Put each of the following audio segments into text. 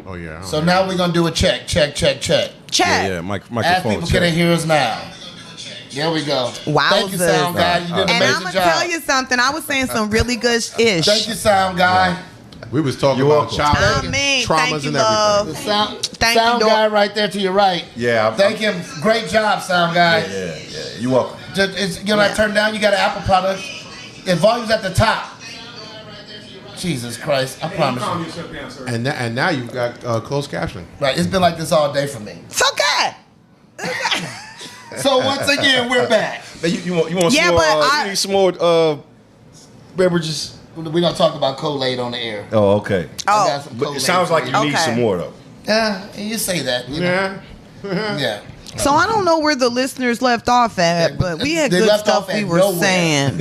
Oh, yeah. So now we're going to do a check. Check. Yeah, microphone As people check. can hear us now. There we go. Wowzers. Thank you, sound guy. You did an And amazing I'm going to job. tell you something. I was saying some really good-ish. Thank you, sound guy. We was talking You're about welcome. childhood thank traumas you, and love. everything. The Thank sound you, guy right there to your right. Yeah. Thank him. Great job, sound guy. Yeah. You're welcome. I turned down. You got an Apple product. The volume's at the top. Jesus Christ! I promise you. And now you've got closed captioning. Right. It's been like this all day for me. It's okay. So once again, we're back. You want some Yeah, more? but You need some more beverages? We're gonna talk about Kool-Aid on the air. Oh, okay. I got some But Kool-Aid it sounds like for you need some more though. Yeah, you say that. You know. Yeah. Yeah. So I don't know where the listeners left off at, but we had They good left stuff off we at were nowhere. saying.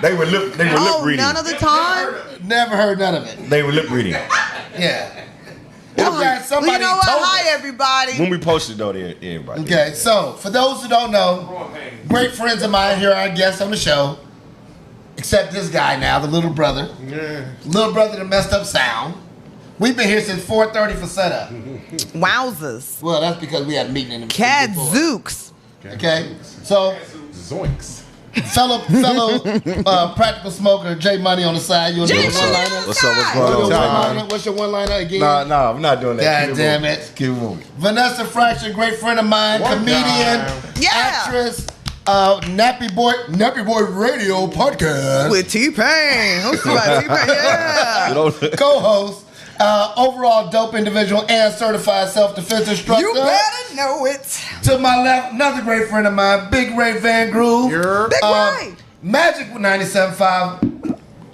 They were lip reading. None of the time? Never heard none of it. They were lip reading. Yeah. Well, Somebody you know what? told Hi, us. everybody. When we posted though, everybody. Okay, so for those who don't know, great friends of mine here are our guests on the show. Except this guy now, the little brother. Yeah. Little brother that messed up sound. We've been here since 4:30 for setup. Wowzers. Well, that's because we had a meeting in the Kadzooks. Okay, so Zoinks. fellow practical smoker J Money on the side. You want to do a J Money one-liner? What's up? What's You wanna do a going on? one-liner? What's your one-liner again? Nah, I'm not doing that. God Keep damn moving. it. Keep moving. Vanessa Fraction, great friend of mine, One comedian, time. Yeah. actress, Nappy Boy Radio podcast, With T-Pain. Who's about T-Pain? Yeah. You know, co-host, overall dope individual, and certified self-defense instructor. You better know it. To my left, another great friend of mine, Big Ray VanGroove. You're Big Ray. Magic 97.5,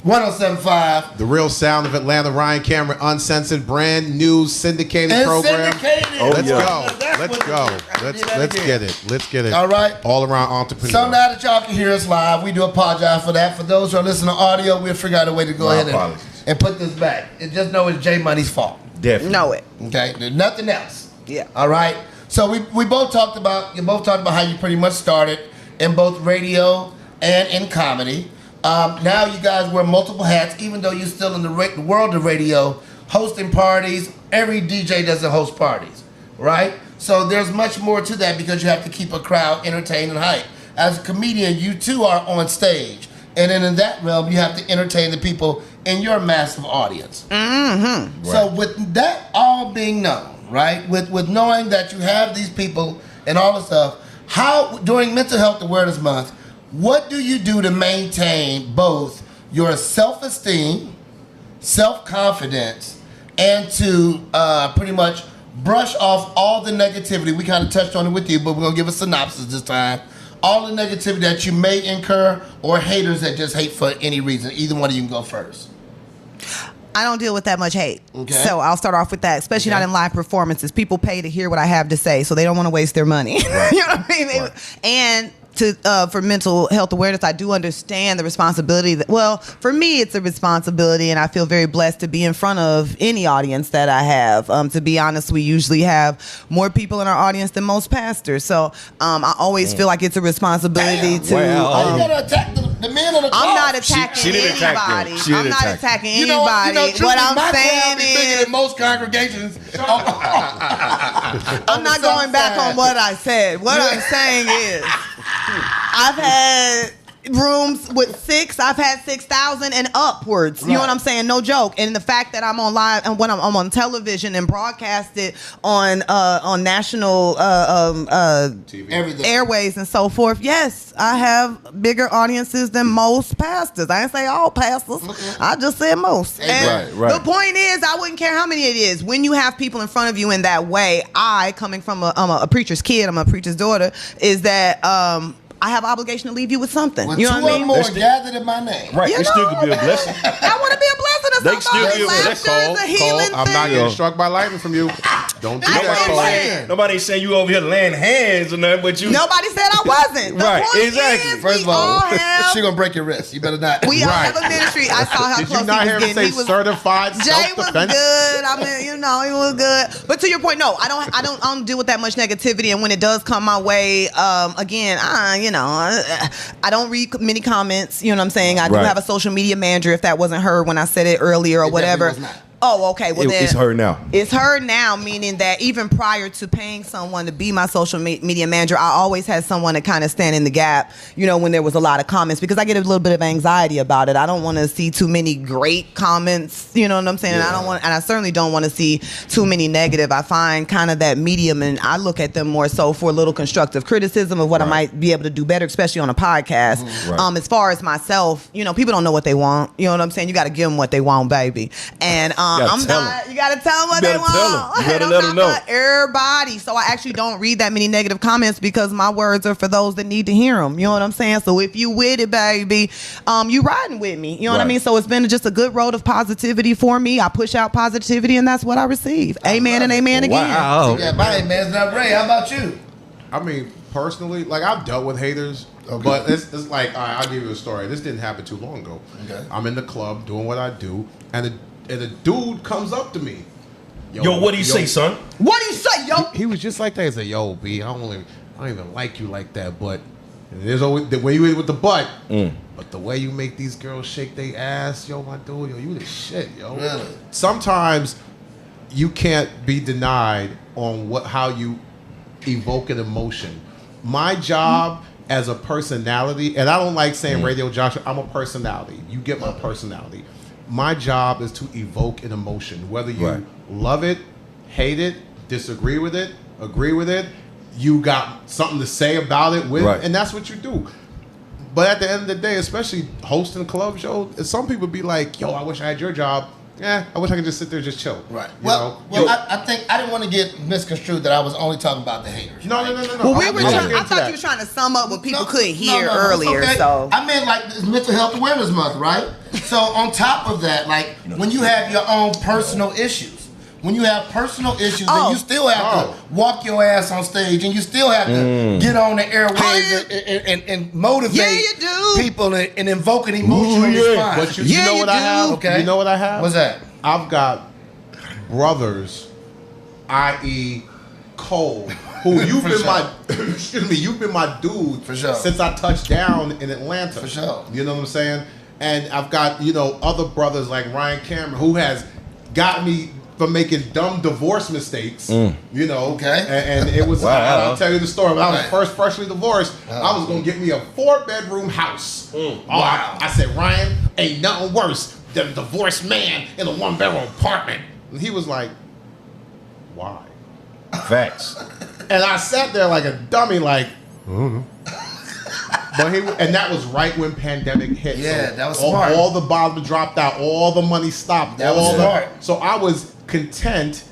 107.5. the real sound of Atlanta. Ryan Cameron, uncensored, brand new syndicated And program. syndicated. Oh, Let's yeah. go. That's Let's what go. it is. Let's Do that let's again. get it. Let's get it. All right. All around entrepreneur. So now that y'all can hear us live, we do apologize for that. For those who are listening to audio, we'll figure out a way to go My ahead apologies. and put this back. And just know it's J Money's fault. definitely. Know it. Okay, there's nothing else. Yeah. All right. So we both talked about how you pretty much started in both radio and in comedy. Now you guys wear multiple hats, even though you're still in the world of radio, hosting parties. Every DJ doesn't host parties, right? So there's much more to that because you have to keep a crowd entertained and hyped. As a comedian, you too are on stage, and then in that realm, you have to entertain the people in your massive audience. Mm-hmm. So with that all being known, right? With knowing that you have these people and all the stuff, how during Mental Health Awareness Month, what do you do to maintain both your self-esteem, self-confidence, and to pretty much brush off all the negativity? We kind of touched on it with you, but we're going to give a synopsis this time. All the negativity that you may incur or haters that just hate for any reason. Either one of you can go first. I don't deal with that much hate. Okay. So I'll start off with that, especially Okay. not in live performances. People pay to hear what I have to say, so they don't want to waste their money. Right. You know what I mean? Right. And for mental health awareness, I do understand the responsibility. For me, it's a responsibility, and I feel very blessed to be in front of any audience that I have. To be honest, we usually have more people in our audience than most pastors. So I always feel like it's a responsibility to... Why you gotta attack the men of the I'm cloth? not attacking She didn't attack them. anybody. She didn't I'm not attack them. attacking You know, anybody. truthfully, What I'm my crowd saying be bigger is... than most congregations. I'm not going back on what I said. What I'm saying is, I've had rooms with 6. I've had 6,000 and upwards. You know what I'm saying? No joke. And the fact that I'm on live and when I'm on television and broadcasted on national TV. Everything. airways and so forth. Yes, I have bigger audiences than most pastors. I didn't say all pastors. I just said most. And Right. the point is, I wouldn't care how many it is. When you have people in front of you in that way, coming from I'm a preacher's kid, I'm a preacher's daughter, is that I have obligation to leave you with something. When You know two what I or mean? more gathered in my name. Right. You It still know, could be a blessing. I want to be a blessing to They can still somebody. be a blessing. Laughter is a healing I'm not thing. getting struck by lightning from you. Don't do That's that, what I'm Cole. saying. Nobody ain't saying you over here laying hands or nothing, but you. Nobody said I wasn't. The Right, point exactly. is, First we of all, have, she gonna break your wrist. You better not. we all Right. have a ministry. I saw how Did close you not he hear was him getting. say He was certified Jay was self-defense? good. I mean, he was good. But to your point, no, I don't deal with that much negativity. And when it does come my way, again, I don't read many comments. You know what I'm saying? I do Right. have a social media manager. If that wasn't her when I said it earlier or It whatever. definitely was not. Oh, okay. Well, then It's her now. It's her now, meaning that even prior to paying someone to be my social media manager, I always had someone to kind of stand in the gap, you know, when there was a lot of comments, because I get a little bit of anxiety about it. I don't want to see too many great comments, you know what I'm saying? Yeah. And I certainly don't want to see too many negative. I find kind of that medium, and I look at them more so for a little constructive criticism of what I might be able to do better, especially on a podcast. Right. As far as myself, you know, people don't know what they want. You know what I'm saying? You got to give them what they want, baby. And I'm not. You gotta tell them what they want. You gotta And let I'm them know. not for everybody. So I actually don't read that many negative comments because my words are for those that need to hear them. You know what I'm saying? So if you with it, baby, you riding with me. You know what I Right. mean? So it's been just a good road of positivity for me. I push out positivity, and that's what I receive. Amen and amen again. Wow. Yeah, my man's not Ray. How about you? I mean, personally, like I've dealt with haters, but it's like, all right, I'll give you a story. This didn't happen too long ago. Okay. I'm in the club doing what I do, and a dude comes up to me. Yo, what do you say, son? What do you say, yo? He was just like that. He said, "Yo, B, I don't even like you like that, but there's always the way you is with the butt, but the way you make these girls shake their ass, yo, my dude, yo, you the shit, yo." Really? Sometimes you can't be denied on how you evoke an emotion. My job as a personality, and I don't like saying Radio Joshua, I'm a personality. You get my personality. My job is to evoke an emotion, whether you love it, hate it, disagree with it, agree with it, you got something to say about it and that's what you do. But at the end of the day, especially hosting club shows, some people be like, yo, I wish I had your job. Yeah, I wish I could just sit there and just chill. Right. You Well, know? I think I didn't want to get misconstrued that I was only talking about the haters. No. Well, I thought you were trying to sum up what people couldn't hear earlier. Okay. So I meant like this Mental Health Awareness Month, right? So on top of that, like when you have your own personal issues, then you still have to walk your ass on stage, and you still have to get on the airwaves and motivate people and invoke an emotional response. But you know what I have? Okay. You know what I have? What's that? I've got brothers, i.e. Cole, who you've been you've been my dude For sure. since I touched down in Atlanta. For sure. You know what I'm saying? And I've got, other brothers like Ryan Cameron, who has got me from making dumb divorce mistakes, Okay. and it was, Wow. I'll tell you the story. When I was Right. freshly divorced, I was going to get me a 4-bedroom house. Wow. I said, Ryan, ain't nothing worse than a divorced man in a 1-bedroom apartment. And he was like, why? Facts. And I sat there like a dummy, like, and that was right when pandemic hit. Yeah, So that was smart. All the bombs dropped out, all the money stopped. That was smart. So I was content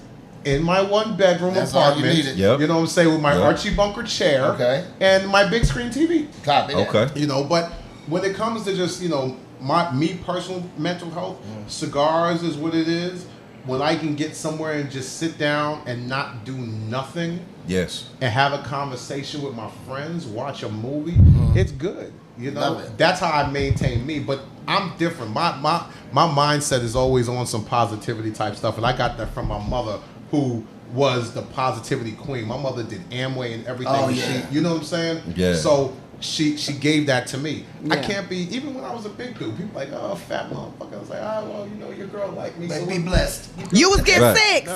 in my 1-bedroom That's all you apartment. needed. Yep. You know what I'm saying? With my Yep. Archie Bunker chair, Okay. and my big screen TV. Copy that. Okay. But when it comes to just, me personal mental health, cigars is what it is. When I can get somewhere and just sit down and not do nothing Yes. and have a conversation with my friends, watch a movie, it's good. Love it. That's how I maintain me. But I'm different. My mindset is always on some positivity type stuff, and I got that from my mother, who was the positivity queen. My mother did Amway and everything. Oh, yeah. You know what I'm saying? Yeah. So she gave that to me. I Yeah. can't be, even when I was a big dude, people like, oh, fat motherfucker. I was like, well, your girl like me. Like, So be blessed. you was getting Right. sick.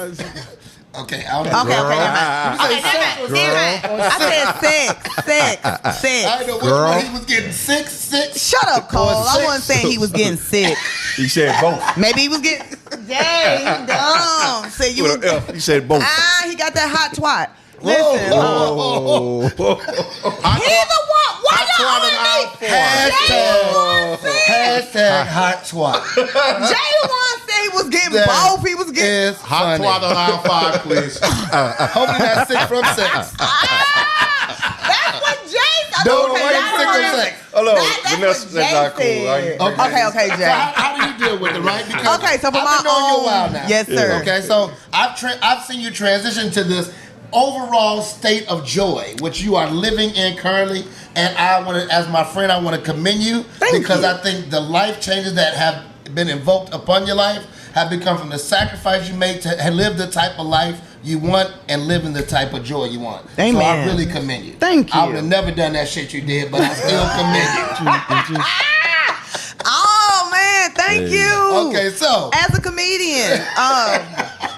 Okay, I don't Okay, know. okay, never mind. Okay, never mind. I said six. I know which one he was getting six. Shut up, Cole. I six. wasn't saying he was getting sick. He said both. Maybe he was getting. Dang, he dumb. Said you was. With an F. He said both. He got that hot twat. Listen, Oh. he's the one. Why y'all on me? Hashtag hot twat. Jay the one said he was getting That both. He was getting. Is Hot funny. twat on aisle 5, please. Hopefully that's sick from sex. That's what Jay said. No, Okay, wait, that's sick what- from sex. Hello, That's Vanessa. what That's Jay not cool. said. Okay, So Jay. how do you deal with it, right? Because Okay, so for I've my been knowing you a own, while now. yes, sir. Okay, so I've seen you transition to this overall state of joy, which you are living in currently, and I want to, as my friend, I want to commend you because you. I think the life changes that have been invoked upon your life have become from the sacrifice you made to live the type of life you want and live in the type of joy you want. So I Amen. really commend you. Thank I you. would have never done that shit you did, but I still commend you. Oh man, Thank you. Okay, so as a comedian,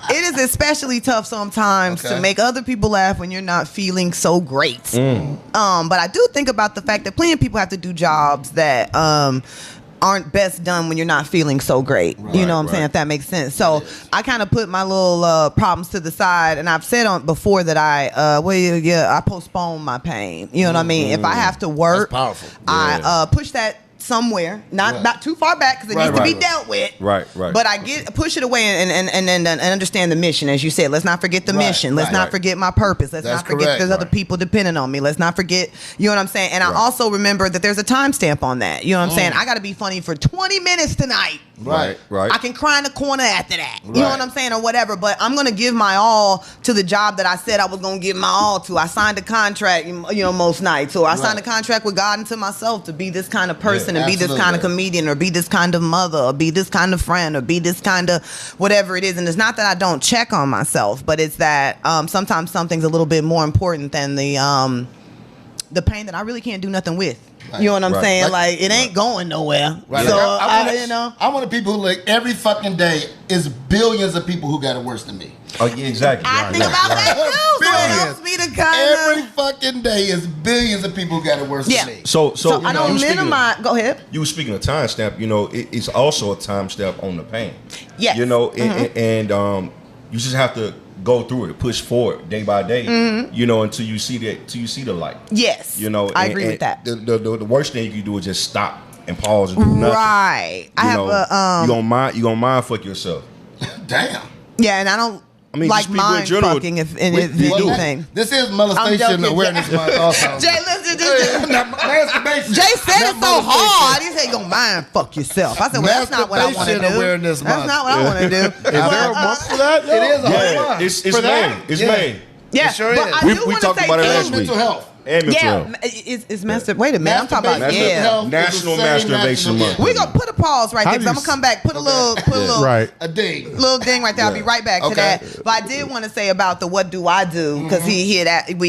it is especially tough sometimes to make other people laugh when you're not feeling so great. But I do think about the fact that plenty of people have to do jobs that aren't best done when you're not feeling so great. You know what I'm saying? If that makes sense. So I kind of put my little problems to the side, and I've said on before that I postpone my pain. You know what I mean? If I have to work, I push that somewhere, not too far back because it needs to be dealt with. Right. But I push it away and understand the mission, as you said. Let's not forget the mission. Let's not forget my purpose. Let's not forget there's other people depending on me. Let's not forget, you know what I'm saying? And I also remember that there's a timestamp on that. You know what I'm saying? I got to be funny for 20 minutes tonight. Right. I can cry in the corner after that. You know what I'm saying? Or whatever. But I'm going to give my all to the job that I said I was going to give my all to. I signed a contract, most nights. Or I signed a contract with God and to myself to be this kind of person and be this kind of comedian or be this kind of mother or be this kind of friend or be this kind of whatever it is. And it's not that I don't check on myself, but it's that sometimes something's a little bit more important than the pain that I really can't do nothing with. You know what I'm saying? Like it ain't going nowhere. So I'm one of the people who every fucking day is billions of people who got it worse than me. Oh, yeah, exactly. I think about that too. So it helps me to Every fucking day is billions of people who got it worse than me. So I don't minimize. Go ahead. You were speaking of timestamp. It's also a timestamp on the pain. Yes. And you just have to go through it, push forward day by day, until you see the light. Yes. I agree with that. The worst thing you can do is just stop and pause and do nothing. Right. You gonna mind fuck yourself. Damn. Yeah, and I don't like mind fucking if anything. This is molestation awareness month also. Jay, listen to this. Jay said it so hard. He said, "You gonna mind fuck yourself." I said, "Well, that's not what I want to do. Awareness that's not what I want to do." Is there a month for that? It is a whole month. It's May. It's May. Yeah, it sure is. We talked about it last week. Mental health. And mental health. It's master. Wait a minute, I'm talking about National Masturbation Month. We gonna put a pause right there because I'm gonna come back. Put a little a ding, little ding right there. I'll be right back to that. But I did want to say about the what do I do because we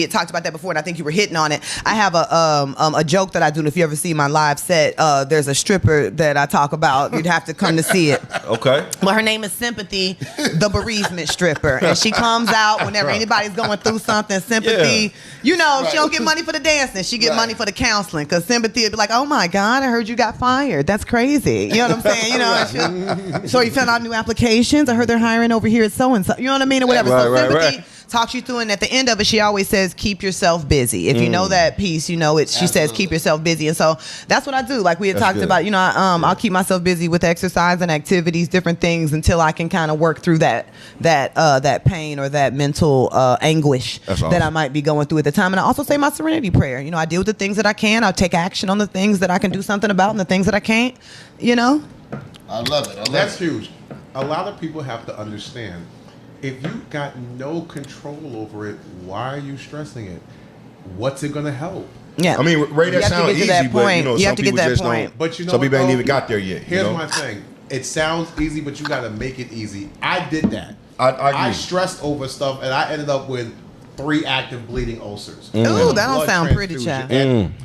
had talked about that before and I think you were hitting on it. I have a joke that I do. And if you ever see my live set, there's a stripper that I talk about. You'd have to come to see it. Okay. Well, her name is Sympathy, the bereavement stripper, and she comes out whenever anybody's going through something. Sympathy, she don't get money for the dancing. She get money for the counseling because Sympathy would be like, "Oh my God, I heard you got fired. That's crazy." You know what I'm saying? So you found out new applications. I heard they're hiring over here at so and so. You know what I mean, or whatever. So Sympathy talks you through, and at the end of it, she always says, "Keep yourself busy." If you know that piece, you know it. She says, "Keep yourself busy," and so that's what I do. Like we had talked about. I'll keep myself busy with exercise and activities, different things, until I can kind of work through that pain or that mental anguish that I might be going through at the time. And I also say my serenity prayer. I deal with the things that I can. I'll take action on the things that I can do something about, and the things that I can't. I love it. That's huge. A lot of people have to understand. If you got no control over it, why are you stressing it? What's it gonna help? Yeah. I mean, Ray, that sounds easy, but you have to get that point. But some people ain't even got there yet. Here's my thing. It sounds easy, but you gotta make it easy. I did that. I agree. I stressed over stuff, and I ended up with 3 active bleeding ulcers. Ooh, that don't sound pretty, child.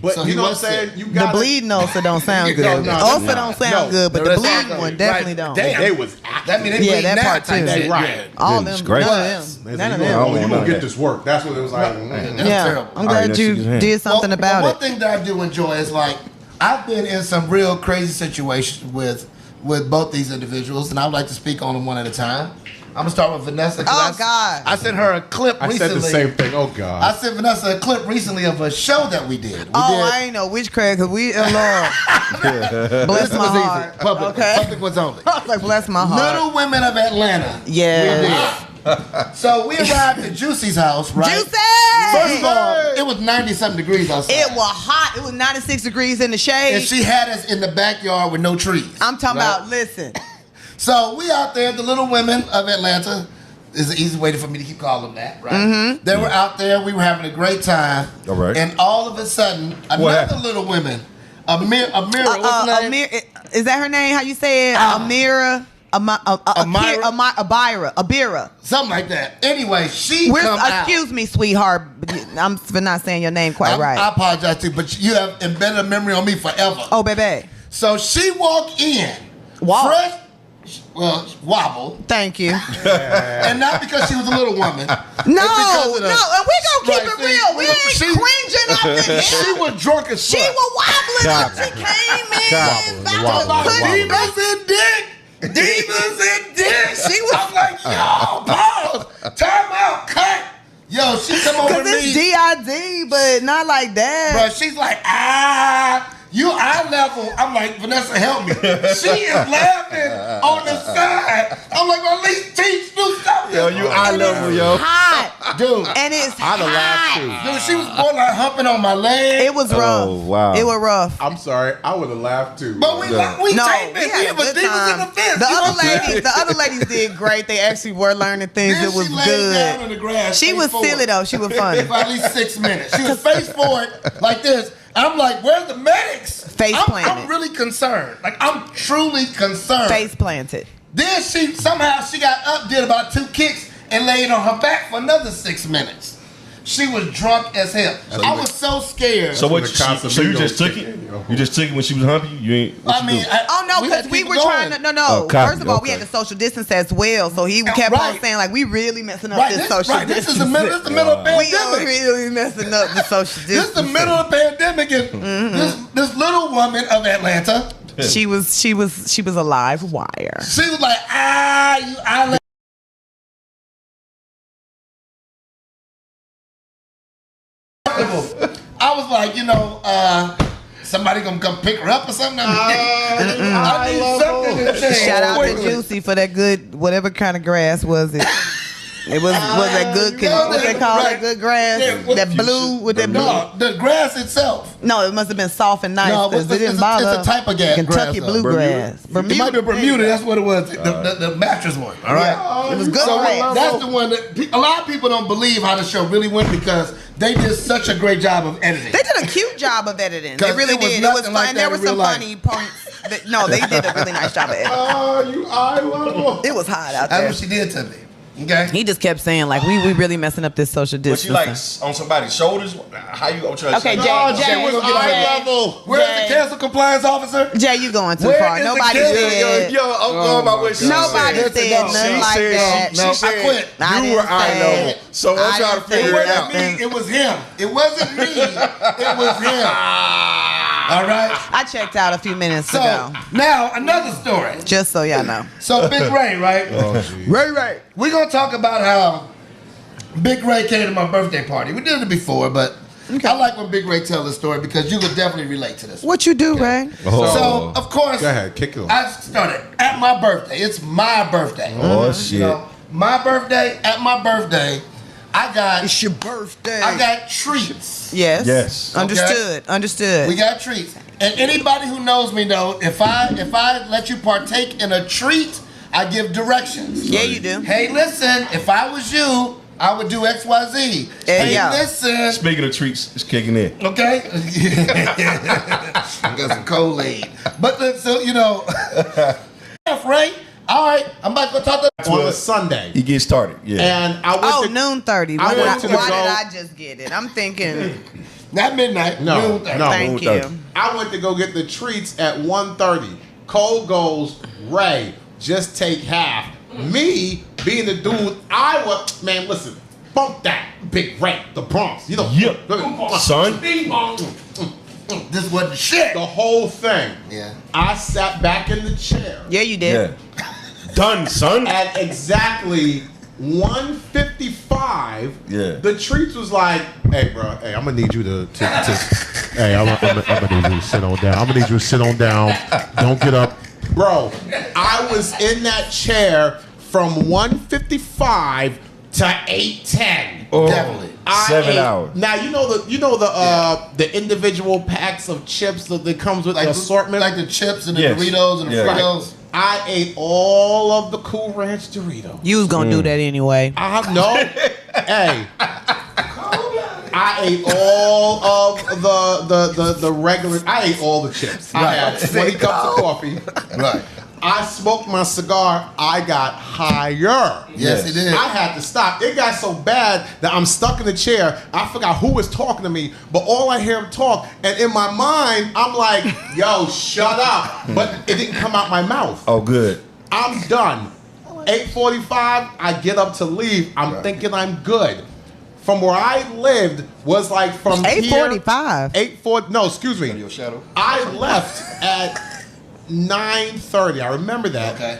But so you know what I'm saying? The bleeding ulcer don't sound good. Ulcer don't sound good, but the bleeding one definitely don't. They was active. That means they bleed that part too. Right. All of them. None of them. You gonna get this work. That's what it was like. Yeah, I'm glad you did something about it. One thing that I do enjoy is I've been in some real crazy situations with both these individuals, and I would like to speak on them one at a time. I'm gonna start with Vanessa. Oh God! I sent her a clip recently. I said the same thing. Oh God! I sent Vanessa a clip recently of a show that we did. I ain't know which crack because we Lord. Bless my heart. Public was only. I was like, bless my heart. Little Women of Atlanta. Yeah. So we arrived at Juicy's house, right? Juicy! First of all, it was 90-something degrees outside. It was hot. It was 96 degrees in the shade. And she had us in the backyard with no trees. I'm talking about, listen. So we out there, the Little Women of Atlanta. Is an easy way for me to keep calling them that, right? Mm-hmm. They were out there. We were having a great time. All right. And all of a sudden, another Little Women, Amira, what's her name? Is that her name? How you say it? Amira. Abira. Something like that. Anyway, excuse me, sweetheart. I'm for not saying your name quite right. I apologize too, but you have embedded a memory on me forever. Oh, baby. So she walked in Walk. Fresh, well, wobble. Thank you. And not because she was a little woman. No, It's because of the- and we gonna keep Right, it see, real. We ain't she- cringing up in here. She was drunk as She fuck. was wobbling when Copy. she came in. Copy. about to Wobble, put wobble. it back. Divas and dick. Divas and dick. She was- I'm like, yo, pause. Time out. Cut. Yo, she come over Cause to it's me. DID, but not like that. Bro, she's like, you eye level. I'm like, Vanessa, help me. She is laughing on the side. I'm like, well, at least teach, do something. Yo, you eye level, yo. Hot, Dude, and it's I'd have laughed hot. too. dude, she was more like humping on my leg. It was rough. Oh, wow. It was rough. I'm sorry. I would have laughed too. But we No, taped it. we We had a was good divas in time. the fence. The You know other what I'm saying? the other ladies did great. They actually were learning things. Then It was she laid down in good. the grass. She face was forward silly though. She was funny. for at least 6 minutes. She was face forward like this. I'm like, where's the medics? Face I'm planted. really concerned. Like, I'm truly concerned. Face planted. Then she got up, did about 2 kicks, and laid on her back for another 6 minutes. She was drunk as hell. I was so scared. So what? when the So you just Casamigos took kick it? in, yo. You just took it when she was humping you? You ain't. What I you mean, do? Oh no, because had we keep were it trying going. to. No. Oh, copy, First of all, we okay. had to social distance as well. So he kept Right. on saying like, we really messing up Right, this this, social right, distance. this is the middle, this is the middle of the We are pandemic. really messing up the social distance. This is the middle of the pandemic, and this little woman of Atlanta, She was a live wire. she was like, I was like, somebody gonna come pick her up or something. I need something to change. Shout out to quickly. Juicy for that good whatever kind of grass was it. It was that good. What they call right. that good grass? Yeah, what- that blue with that blue. No, the grass itself. No, it must have been soft and nice No, because it's it didn't a- bother. it's a type of Kentucky grass, bluegrass. It might be Bermuda. That's what it was. The mattress one. All right. It was good So grass. that's the one that a lot of people don't believe how the show really went because they did such a great job of editing. They did a cute job of editing. They 'Cause really it was did. It nothing was fun. like that There were in real some life. funny points. No, they did a really nice job of editing. You eye level. It was hot out That's there. what she did to me. Okay. He just kept saying like, we really messing up this social But distance. you like on somebody's shoulders? How you? I'm trying to Okay, say. Jay, Jay, was Jay, eye level. Where's Jay. the cancel compliance officer? Jay, you going too Where far. is the Nobody kid? said. Yo, I'm going by what she Nobody said. said No, nothing she like said- that. No, She I quit. I You didn't were eye say level. it. So I'm I trying to didn't say figure It it nothing. out. wasn't me. It was him. It wasn't me. It was him. All right. I checked out a few minutes So ago. now another story. Just so y'all know. So Big Ray, right? Ray. We're gonna talk about how Big Ray came to my birthday party. We did it before, but I like when Big Ray tells the story because you could definitely relate to this. What you do, Ray? So of course, Go ahead, kick it off. I started at my birthday. It's my birthday. Oh shit! My birthday. At my birthday, I got your birthday. I got treats. Yes. Yes. Understood. Understood. We got treats. And anybody who knows me know if I let you partake in a treat, I give directions. Yeah, you do. Hey, listen, if I was you, I would do X, Y, Z. Hey, yeah. listen. Speaking of treats, it's kicking in. Okay? I got some Kool-Aid. But so, Ray, all right, I'm about to go talk to On a Sunday. You get started. Yeah. And I went to noon 30. I Why went to the did go- I just get it? I'm thinking. not midnight. No, noon 30. no. Thank noon you. 30. I went to go get the treats at 1:30. Cole goes, Ray, just take half. Me being the dude, man, listen, bump that, Big Ray, the Bronx. You know, Yeah. Son. Bing bong. This wasn't shit. The whole thing. Yeah. I sat back in the chair. Yeah, you did. Yeah. Done, son. At exactly 1:55, Yeah. the treats was like, hey, bro, hey, I'm gonna need you to hey, I'm gonna need you to sit on down. I'm gonna need you to sit on down. Don't get up, bro. I was in that chair from 1:55 to 8:10. Oh, Definitely. 7 hours. Now you know the individual packs of chips that comes with Like the assortment. Like the chips and the Yes. Doritos and the Yeah. Fritos. I ate all of the Cool Ranch Doritos. You was gonna do that anyway. I know. Hey. I ate all of the regular. I ate all the chips. I had 20 cups of coffee. Right. I smoked my cigar, I got higher. Yes, he did. I had to stop. It got so bad that I'm stuck in the chair. I forgot who was talking to me, but all I hear him talk, and in my mind, I'm like, yo, shut up. But it didn't come out my mouth. Oh, good. I'm done. 8:45, I get up to leave. I'm thinking I'm good. From where I lived was like from 8:45. 8:40. No, excuse me. Your shadow. I left at 9:30. I remember that. Okay.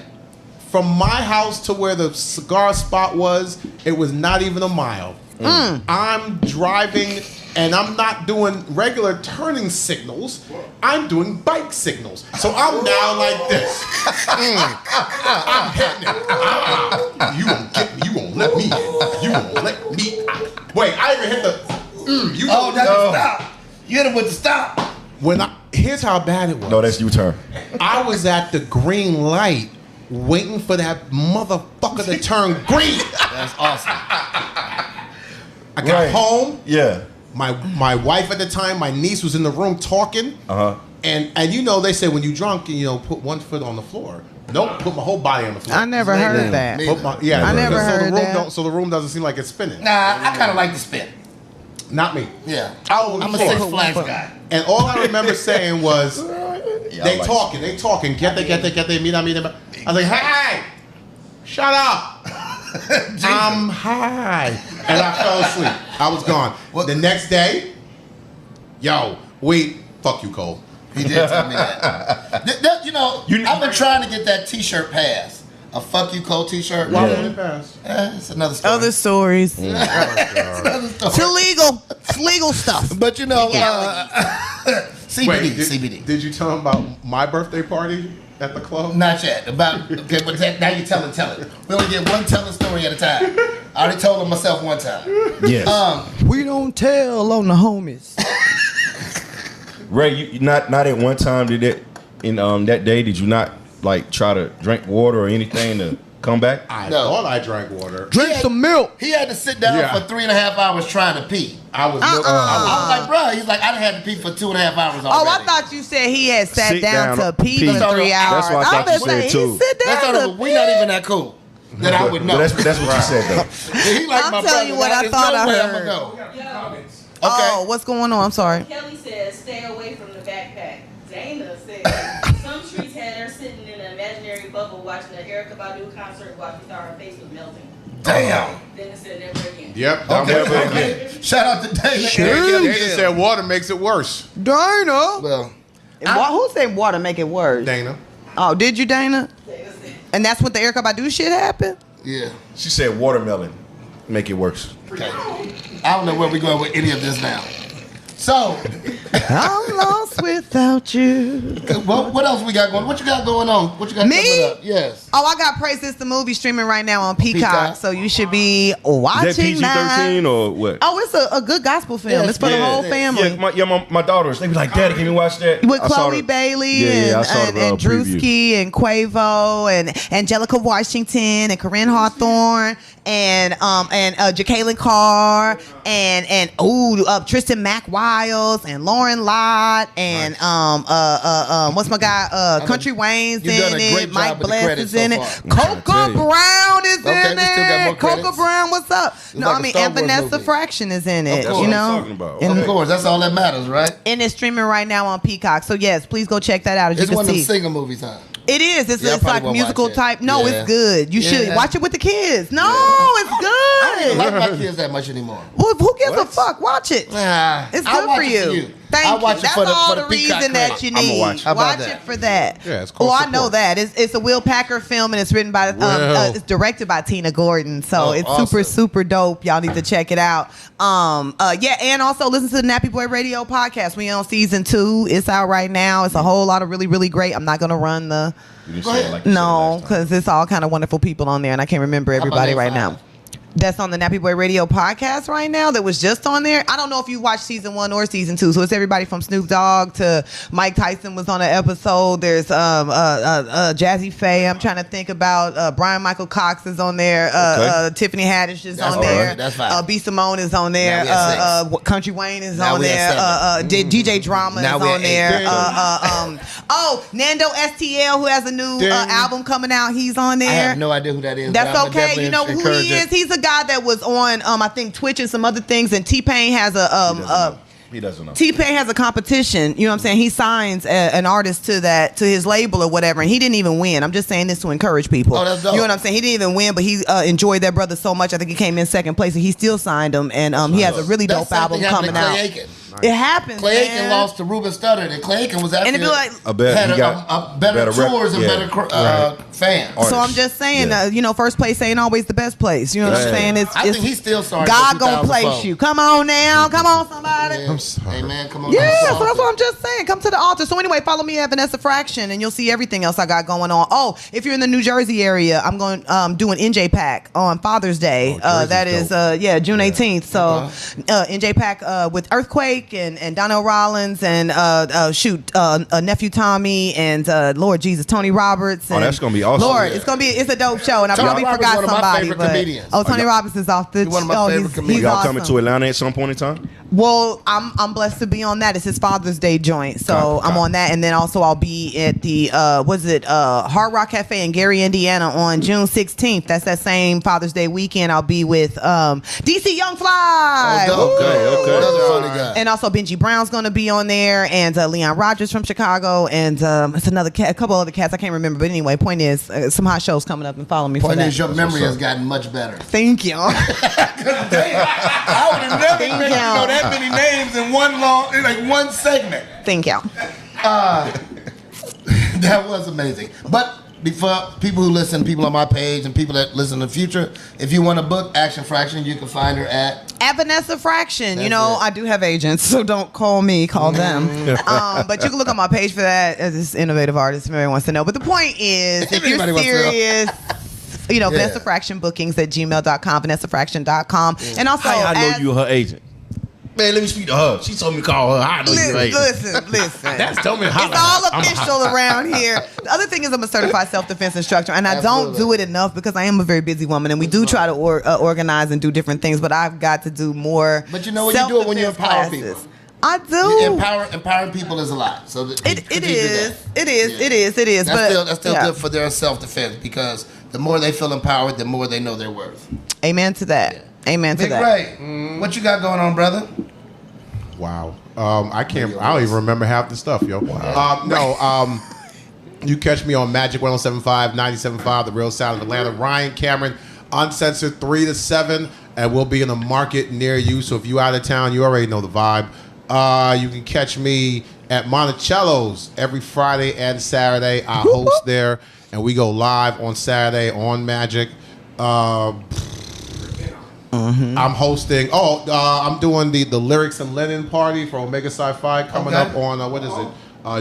From my house to where the cigar spot was, it was not even a mile. I'm driving, and I'm not doing regular turning signals. I'm doing bike signals. So I'm now like this. I'm hitting it. You won't get me. You won't let me in. You won't let me out. Wait, I even hit the. That's the stop. You hit him with the stop. Here's how bad it was. No, that's U-turn. I was at the green light waiting for that motherfucker to turn green. That's awesome. I got home. Yeah. My wife at the time, my niece was in the room talking. And you know, they say when you drunk, put one foot on the floor. Nope, put my whole body on the floor. I never heard that. I never heard that. So the room doesn't seem like it's spinning. Nah, I kind of like to spin. Not me. Yeah. I'm a Six Flags guy. And all I remember saying was, they talking. Get there, meet. I was like, hey, shut up. I'm high. And I fell asleep. I was gone. The next day, fuck you, Cole. He did tell me that. I've been trying to get that T-shirt pass. A fuck you, Cole T-shirt. Why won't it pass? It's another story. Other stories. It's another story. It's illegal. It's legal stuff. But CBD. Wait, CBD. Did you tell him about my birthday party at the club? Not yet. But now you tell it. We only get one telling story at a time. I already told him myself one time. Yes. We don't tell on the homies. Ray, you not at one time did that in that day? Did you not like try to drink water or anything to come back? I thought I drank water. Drink some milk. He had to sit down for 3.5 hours trying to pee. I was like, bro. He's like, I done had to pee for 2.5 hours already. Oh, I thought you said he had sat down to pee for 3 hours. That's what I thought you said too. We not even that cool. That I would know. That's what you said though. He like I'm telling you what I thought I heard. Okay. What's going on? I'm sorry. Kelly says, stay away from the backpack. Dana says, some trees had her sitting in an imaginary bubble watching the Erykah Badu concert while she thought her face was melting. Damn. Then it said never again. Yep. Okay. Shout out to Dana. They just said water makes it worse. Dana. Well, Who said water make it worse? Dana. Oh, did you, Dana? Dana said, And that's what the Erykah Badu shit happened? yeah. She said watermelon make it worse. Okay. I don't know where we're going with any of this now. So, I'm lost without you. what else we got going? What you got going on? What you got Me? coming up? Yes. Oh, I got Praise This the Movie streaming right now on Peacock, so you should be watching Is that PG-13 or what? Oh, it's a good gospel film. Yeah, it's for the whole family. My daughters, they be like, Daddy, can you watch that? With I saw Chloe the- Bailey I saw the, and preview. Drewski and Quavo and Angelica Washington and Corinne Hawthorne and Jacqueline Carr and Tristan Mack Wiles and Lauren Lott and what's my guy Country Wayne's You've done in a great it. job Mike with the Bless credits is so in it. far. Coca Brown is Okay, in we still got more it. Coca credits. Brown, what's up? No, like I a mean Star and Wars Vanessa movie. Fraction is in it. course. You That's know. what I'm talking about. And- Of course, that's all that matters, right? And it's streaming right now on Peacock. So yes, please go check that out. As It's you one can of them see. single movies, huh? It is. It's, Yeah, I it's probably like won't musical watch it. type. No, Yeah. it's good. You should Yeah. watch it with the kids. No, it's I good. don't like my kids that much anymore. Well, who gives a fuck? Watch it. Nah, It's I'll good watch for it you. Thank I'll you. watch it That's for the all for the the Peacock reason credit. that you I'ma need. watch. How about Watch that? it for that. Yeah, it's called I support. know that. It's a Will Packer film and it's written by Will. it's directed by Tina Gordon. So Oh, it's awesome. super dope. Y'all need to check it out. And also listen to the Nappy Boy Radio podcast. We on season 2. It's out right now. It's a whole lot of really great. I'm not gonna run the You didn't Go say it ahead. like you said no, last time. because it's all kind of wonderful people on there, and I can't remember everybody name right five? now. That's on the Nappy Boy Radio podcast right now. That was just on there. I don't know if you watched season 1 or season 2. So it's everybody from Snoop Dogg to Mike Tyson was on an episode. There's Jazzy Faye. I'm trying to think about Brian Michael Cox is on there. Tiffany Haddish is on there. Right. That's fine. B Simone is on there. Country Wayne is on there. DJ Drama is on there. Nando STL, who has a new album coming out, he's on there. I have no idea who that is. That's okay. You know who he is? He's a guy that was on I think Twitch and some other things, and T-Pain has he doesn't know. T-Pain has a competition. You know what I'm saying? He signs an artist to his label or whatever, and he didn't even win. I'm just saying this to encourage people. Oh, that's dope. You know what I'm saying? He didn't even win, but he enjoyed that brother so much. I think he came in second place, and he still signed him. And he has a really dope album coming out. It happens. Clay Aiken lost to Ruben Studdard, and Clay Aiken was actually had better tours and better fans. So I'm just saying, first place ain't always the best place. You know what I'm saying? I think he's still sorry. God gonna place you. Come on now. Come on, somebody. I'm sorry. Hey, man, come on. Yeah, so that's what I'm just saying. Come to the altar. So anyway, follow me at Vanessa Fraction, and you'll see everything else I got going on. Oh, if you're in the New Jersey area, I'm going doing NJ Pack on Father's Day. That is June 18th. So NJ Pack with Earthquake and Donnell Rollins and nephew Tommy and Lord Jesus Tony Roberts. And that's gonna be awesome. Lord, it's a dope show, and I probably forgot somebody. But Tony Roberts is off the. One of my favorite comedians. Y'all coming to Atlanta at some point in time? Well, I'm blessed to be on that. It's his Father's Day joint, so I'm on that, and then also I'll be at the Hard Rock Cafe in Gary, Indiana on June 16th. That's that same Father's Day weekend. I'll be with DC Young Fly. Okay. Another funny guy. And also Benji Brown's going to be on there, and Leon Rogers from Chicago, and it's a couple other cats I can't remember. But anyway, point is, some hot shows coming up, and follow me. Point for that. is, your memory has gotten much better. Thank you. I would have never Thank expected you. to know that many names in one segment. Thank you. That was amazing. But before people who listen, people on my page, and people that listen in the future, if you want to book Action Fraction, you can find her at Vanessa Fraction. I do have agents, so don't call me, call them. But you can look on my page for that as this innovative artist if everyone wants to know. But the point is, if you're serious, Vanessa Fraction bookings at gmail.com, vanessafraction.com. And also, I know you her agent. Man, let me speak to her. She told me to call her. I know you her agent. Listen. That's tell me how. It's all official around here. The other thing is I'm a certified self-defense instructor, and I don't do it enough because I am a very busy woman, and we do try to organize and do different things, but I've got to do more. But you know what you do it when you empower people. I do. Empowering people is a lot. So it is. That's still good for their self-defense, because the more they feel empowered, the more they know their worth. Amen to that. Yeah. Amen to Big that. Ray, what you got going on, brother? Wow. I don't even remember half the stuff, yo. Wow. You catch me on Magic 107.5, 97.5, The Real Sound of Atlanta. Ryan Cameron, Uncensored 3 to 7, and we'll be in a market near you. So if you out of town, you already know the vibe. You can catch me at Monticello's every Friday and Saturday. I host there, and we go live on Saturday on Magic. I'm hosting. I'm doing the Lyrics and Linen party for Omega Sci-Fi coming up on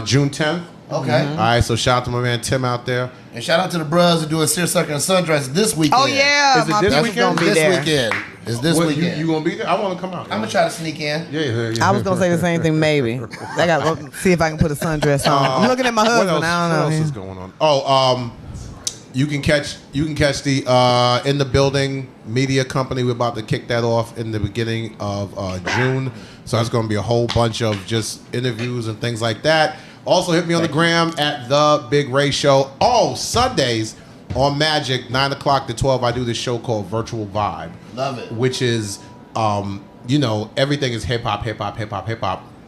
June 10th. Okay. All right. So shout out to my man Tim out there, and shout out to the bros who doing Seersucker and Sundress this weekend. Oh yeah, is it this weekend? This weekend. Is this weekend? You gonna be there? I want to come out. I'm gonna try to sneak in. Yeah. I was gonna say the same thing. Maybe I gotta see if I can put a sundress on. I'm looking at my husband. I don't know. What else is going on? You can catch the In the Building media company. We're about to kick that off in the beginning of June. So that's going to be a whole bunch of just interviews and things like that. Also, hit me on the gram at The Big Ray Show. Sundays on Magic, 9 o'clock to 12, I do this show called Virtual Vibe. Love it. Which is, everything is hip-hop.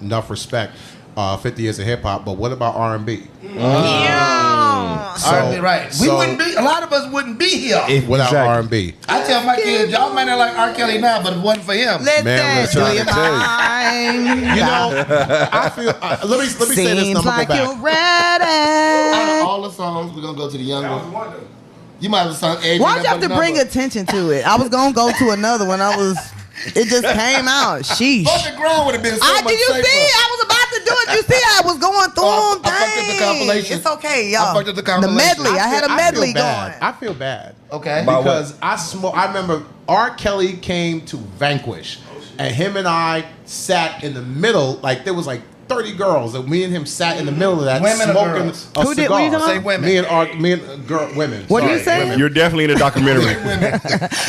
Enough respect. 50 years of hip-hop, but what about R&B? Yeah. R&B, right. A lot of us wouldn't be here without R&B. I tell my kids, y'all might not like R. Kelly now, but if it wasn't for him. Listen, do you mind? I feel. Let me say this. Seems like you're ready. Out of all the songs, we're gonna go to the younger. You might have sung Adrian. Why'd you have to bring attention to it? I was gonna go to another one. It just came out. Sheesh. On the ground would have been so much Did you safer. see? I was about to do it. You see, I was going through them. I fucked up the compilation. It's okay, y'all. I fucked up the compilation. The medley. I had a medley going. I feel bad. Okay. Because I remember R. Kelly came to Vanquish, and him and I sat in the middle, like there was like 30 girls, and me and him sat in the middle of that Women or smoking girls? a Who did- cigar. what you talking Say about? women. Me and women. What do you Sorry, say? women. You're definitely in a documentary.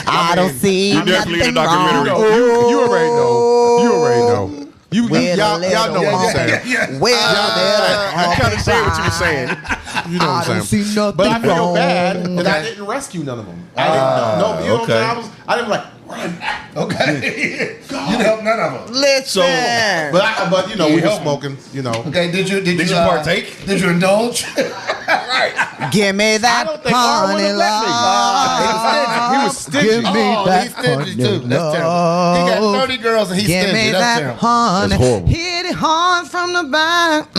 I don't see You definitely in a nothing documentary. wrong. You already know. You already know. Y'all know what I'm saying. Well, I kind of say what you were saying. You know what I'm saying. see nothing But I feel wrong. bad that I didn't rescue none of them. I didn't know. You know what I'm saying? I didn't like run. Okay. You help none of them. Listen. But you know, we were help 'em. smoking. You know. Okay. Did you partake? Did you indulge? Give me I that don't think R honey would've let me. love. He was stingy. Give me Oh, that he's stingy too. honey That's terrible. He got love. 30 girls and he's Give stingy. me That's that terrible. honey. That's horrible. Hit it hard from the back.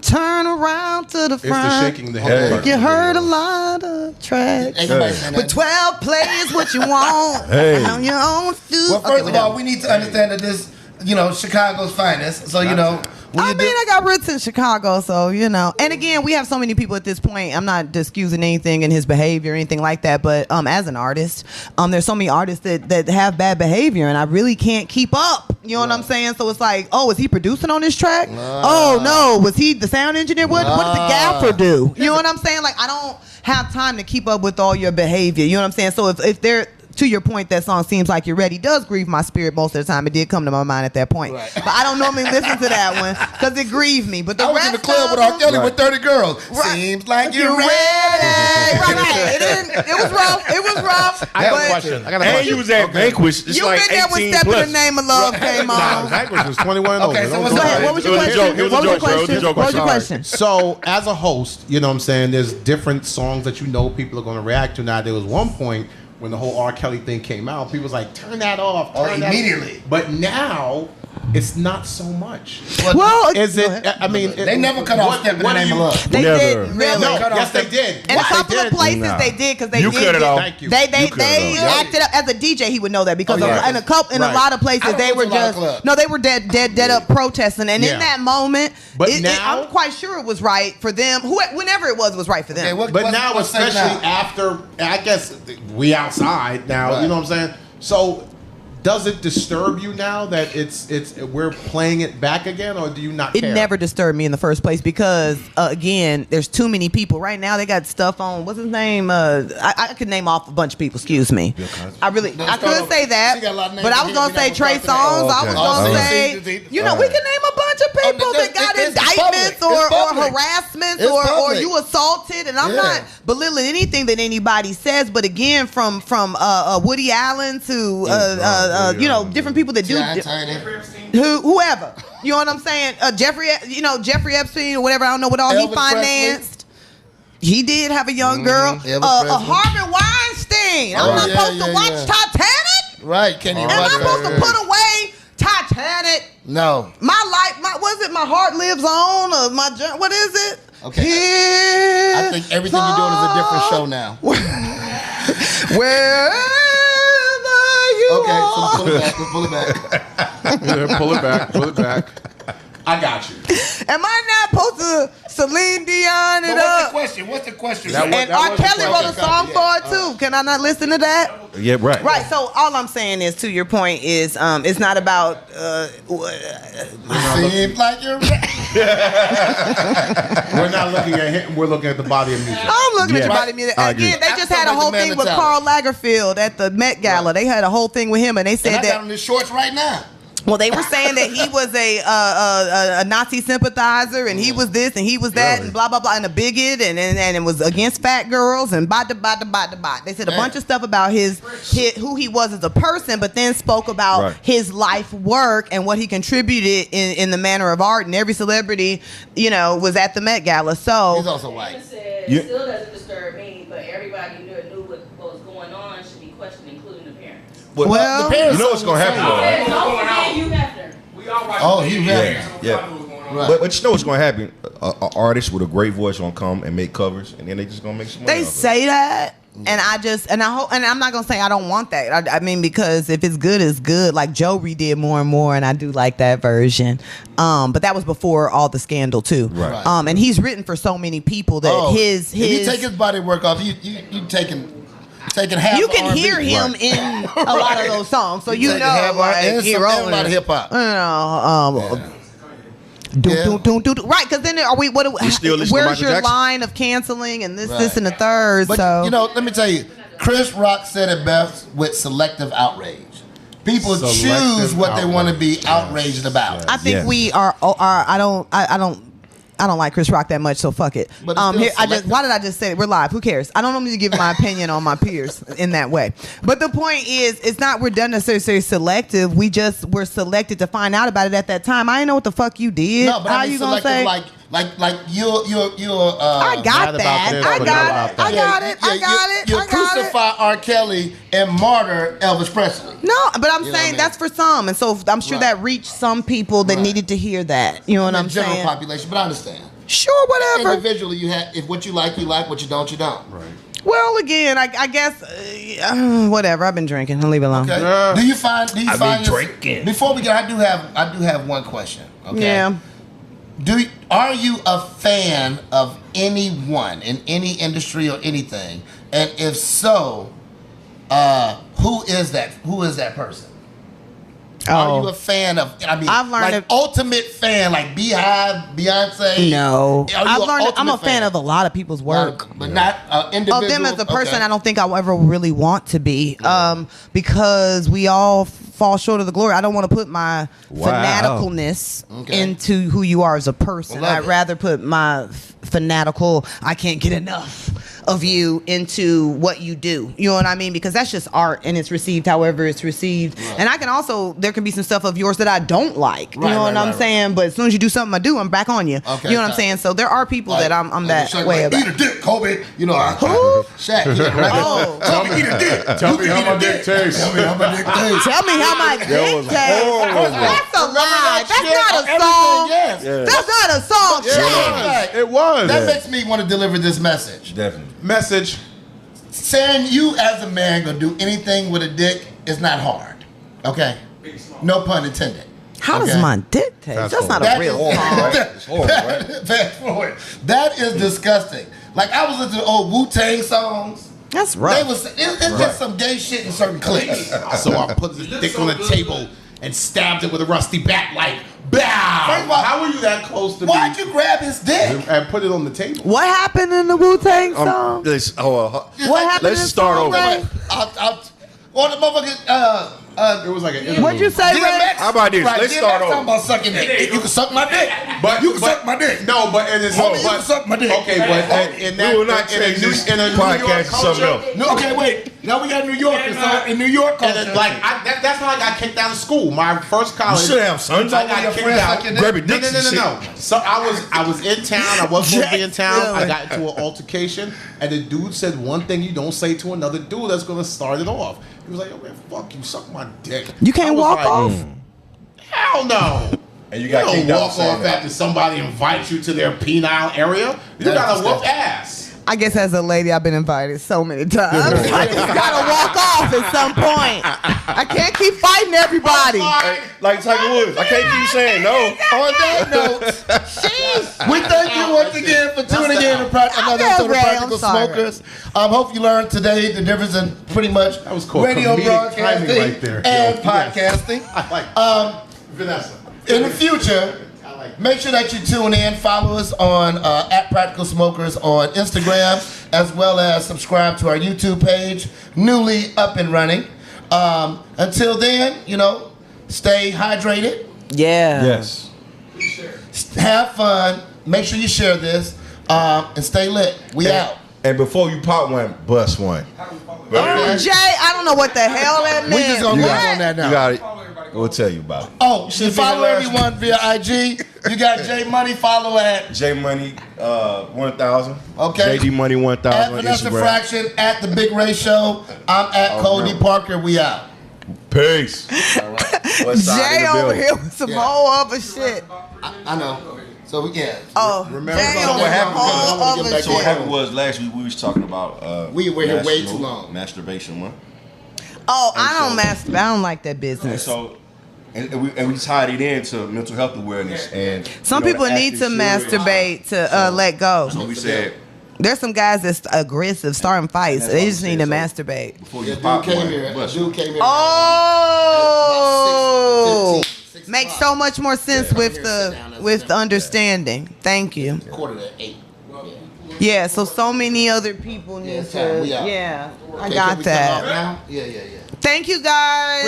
Turn around to the It's the front. shaking the head. part. You heard a lot of tracks. Ain't nobody saying But that. 12 plays what you want. Hey. On your own do. Well, first of all, we need to understand that this, Chicago's finest. So, when I you mean, do- I got roots in Chicago, so And again, we have so many people at this point. I'm not excusing anything in his behavior or anything like that. But as an artist, there's so many artists that have bad behavior, and I really can't keep up. You know what I'm saying? So it's like, oh, is he producing on this track? Oh no, was he the sound engineer? What did the gaffer do? You know what I'm saying? Like, I don't have time to keep up with all your behavior. You know what I'm saying? So if they're to your point, that song Seems Like You're Ready does grieve my spirit most of the time. It did come to my mind at that point. Right. But I don't normally listen to that one because it grieved me. But the I was in the club with R. Kelly with 30 girls. Right. Seems like you're you're ready. right. It was rough. It was rough. I got a but question. I got a And question. you was at Vanquish. It's You like been there when 18 Step in plus. the Name of Love came Nah, on. Vanquish was 21 and over. Okay, so Don't what's go Go up? ahead. there. What was your It was a question? joke. It was a What was your joke, bro. It was a question? joke. What was your Sorry. question? So, as a host, you know what I'm saying, there's different songs that people are going to react to. Now, there was one point when the whole R. Kelly thing came out, people was like, turn that off. Oh, Turn that immediately. off. But now, it's not so much. Well, Is go it, ahead. I mean... They never cut off Step in the Name of Love. They Never. did really. No, cut off yes, they Step- did. In a Yes, they couple of did. places Nah. they did because they You did cut it get- off. Thank you. They You cut it off. acted up as a DJ. He would know that because Oh, yeah. in a Right. lot of places I don't they go were to a lot of just clubs. no, they were dead up protesting. And Yeah. in that moment, But now- I'm quite sure it was right for them. Whenever it was right for them. Okay, what- But what's- now, what's safe especially now? after, I guess we outside now, Right. you know what I'm saying? So, does it disturb you now that we're playing it back again, or do you not It care? never disturbed me in the first place because, again, there's too many people right now. They got stuff on. What's his name? I could name off a bunch of people. Excuse me. I really, Don't I start could over. say that, She got a lot of names but I in was here. gonna We say not Trey gonna start Songz. today. I was Oh, gonna okay. say, we can name a bunch of people that got it's indictments public. It's or public. harassments It's or public. you assaulted, and I'm Yeah. not belittling anything that anybody says. But again, from Woody Allen to different people that do. Whoever, you know what I'm saying? Jeffrey Epstein or whatever. I don't know what all he Elvis financed. He did have a young girl. Elvis Harvey Weinstein. I'm Oh, not yeah, supposed yeah, to watch yeah. Titanic. Right, can you Am I watch supposed to that? put away Titanic? No. My life, my heart lives on, or my journey. What is it? Okay. Here I think everything you're doing is a different show now. Wherever you Okay, so are. pull it back. Pull it back. Yeah, pull it back. Pull it back. I got you. Am I not supposed to Celine Dion it But what's the up? question? What's the question? That sir? was- And R. was the Kelly wrote a question. song for it too. Can I not listen to that? Yeah, right. Right. So all I'm saying is, to your point, is it's not about. Seems like you're ready. We're not looking at him. We're looking at the body of music. I'm looking at Yeah. your body music. I agree. Again, they I just feel had a like the whole man thing of with talent. Karl Lagerfeld at the Met Gala. They had a whole thing with him, and they And said I got that. on his shorts right now. Well, they were saying that he was a Nazi sympathizer, and he was this, and he was that, and blah blah blah, and a bigot, and it was against fat girls, and blah. They said a bunch of stuff about his who he was as a person, but then spoke about Right. his life work and what he contributed in the manner of art. And every celebrity, was at the Met Gala. So He's also white. Dana said, You- it still doesn't disturb me, but everybody knew what was going on should be questioned, including the parents. Well, the parents you know what's gonna happen though, right? Don't forget you after. Oh, you ready? Yeah. Right. But you know what's gonna happen? An artist with a great voice gonna come and make covers, and then they just gonna make some money. they off of it. say that, and I hope, and I'm not gonna say I don't want that. I mean, because if it's good, it's good. Like Joe redid more and more, and I do like that version. But that was before all the scandal too. Right. And he's written for so many people that his If you take his body work off, you taking taking half. You of can R&B. hear him in a lot of those songs, so you Taking know, half like, and he some- and a rolling. lot of hip hop. Right, because then are we? What? You still listen to Where's Michael your Jackson? line of canceling and this, Right. and the third? But so you know, let me tell you, Chris Rock said it best with selective outrage. People choose Selective what they want to be outrage. outraged Yes. about. I think Yeah. we are. I don't like Chris Rock that much, so fuck it. But it's still selective. Why did I just say it? We're live. Who cares? I don't normally give my opinion on my peers in that way. But the point is, it's not we're done necessarily selective. We're selected to find out about it at that time. I didn't know what the fuck you did. No, but How I mean you gonna selective, say? like you're. I got Mad about that. this, I but got not it. about I that. got it. I got it. You I got it. crucify R. Kelly and martyr Elvis Presley. No, but I'm You know what saying I mean? that's for some, and so I'm sure Right. that reached some people that Right. needed to hear that. You know what I'm General saying? population, but I understand. Sure, whatever. Individually, you have if what you like, what you don't, you don't. Right. Well, again, I guess whatever. I've been drinking. I'll leave it alone. Okay. Yeah. Do you find? I've been drinking. Before we go, I do have one question. Okay. Yeah. Are you a fan of anyone in any industry or anything? And if so, who is that? Who is that person? Are you a fan of? I mean, I've learned like that- ultimate fan, like Beehive, Beyonce. No, Are you I've an learned. I'm a ultimate fan of a lot of people's work. but not individual. Of them as a person, Okay. I don't think I'll ever really want to be, because we all fall short of the glory. I don't want to put my fanaticalness Okay. into who you are as a person. Love I'd it. rather put my fanatical, I can't get enough of you into what you do. You know what I mean? Because that's just art, and it's received however it's received. Right. And I can also, there can be some stuff of yours that I don't like. You Right, know what right, I'm right, saying? But as soon as you do something I do, I'm back on you. Okay, You know what I'm got saying? it. So there are people that I'm Like that Shaq, way like, about. eat a dick, Kobe. You know, Who? Shaq. You know, right? Oh. Kobe, eat a dick. Tell You me can how eat my a dick tastes. Tell me how my dick tastes. Tell me how my dick was tastes. horrible. That's a lie. That's Shit, not a everything, song. Yes. Yeah. That's not a song. Yeah. Shaq. It was. That makes me want to deliver this message. Definitely. Message. Saying you as a man gonna do anything with a dick is not hard. Okay? No pun intended. How does Okay. my dick taste? Fast That's not That a real is- song. It's horrible, right? Fast forward. That is disgusting. Like I was listening to old Wu-Tang songs. That's They rough. was it's just some gay shit in certain clips. So I put the dick on the table and stabbed it with a rusty bat like, bow. First of all, How were you that close to Why'd me? you grab his dick? And put it on the table. What happened in the Wu-Tang song? Let's, What happened let's in the start song, over. Ray? On the motherfucking It was like an What'd you say, Ray? DMX. How about this? Right, Let's DMX start talking over. about sucking dick. You can suck my dick. But You can suck my dick. No, but it is. Homie, you but, can suck my dick. Okay, but in that, We will not in a change New- this in a New podcast York to something culture, else. No, okay, wait. Now we got New Yorkers. So in New York and culture, it's like that's how I got kicked out of school. My first college. should have, son. I One of your got kicked friends out. suck your dick? Grab your No, dicks no, and no, shit. no, no. So I was in town. I wasn't supposed to be in town. I Really? got into an altercation, and the dude said one thing you don't say to another dude that's gonna start it off. He was like, "Oh man, fuck you, suck my dick." You can't I was walk like, off? Hell no. And you You got don't kicked out walk saying off that. after somebody invites you to their penile area. You That's gotta whoop disgusting. ass. I guess as a lady, I've been invited so many times. I just gotta walk off at some point. I can't keep fighting everybody. Like Tiger Woods. I can't keep saying no. on that note, Sheesh. we thank you once again for tuning in to another episode of Ray, I'm Practical sorry. Smokers. Hope you learned today the difference in pretty much That was called radio comedic broadcasting timing right there. and Yo, yes. podcasting. I like Vanessa. In the future, I like make sure that you tune in, follow us on at Practical Smokers on Instagram, as well as subscribe to our YouTube page, newly up and running. Until then, stay hydrated, Yeah. Yes. have fun, make sure you share this, and stay lit. We out. And before you pop one, bust one. Oh, Jay, I don't know what the hell that meant. We just gonna You move got on that now. You got it. We'll tell you about it. Oh, you Should be follow the last everyone via IG. You got J Money, follow at J Money 1000. Okay. JD Money 1000 at on Vanessa Instagram. Fraction, at The Big Ray Show. I'm at Cody no. Parker. We out. Peace. West side Jay of the over building. here with some Yeah. whole other shit. I know. So yeah. Oh, Remember Jay so on what some happened- whole I'm gonna get other back So what shit. happened was last week we was talking about We were here way National too long. Masturbation Month. Oh, I don't so- masturbate. I don't like that And business. so and we tied it into mental health awareness and Some the people need to active shooter. masturbate to let go. So we said There's some guys that's aggressive, starting fights. that's They what just I'm need to saying. masturbate. Before Yeah, you pop dude came one, here. bust Dude came here. Oh, 6 makes o'clock. so much more sense Yeah, with here, the sit down, with that's the it. understanding. Thank you. 7:45. Yeah, so many other people Yeah, need it's time. to. We out. Yeah, I Okay, got can we cut off that. now? Yeah. Thank you guys.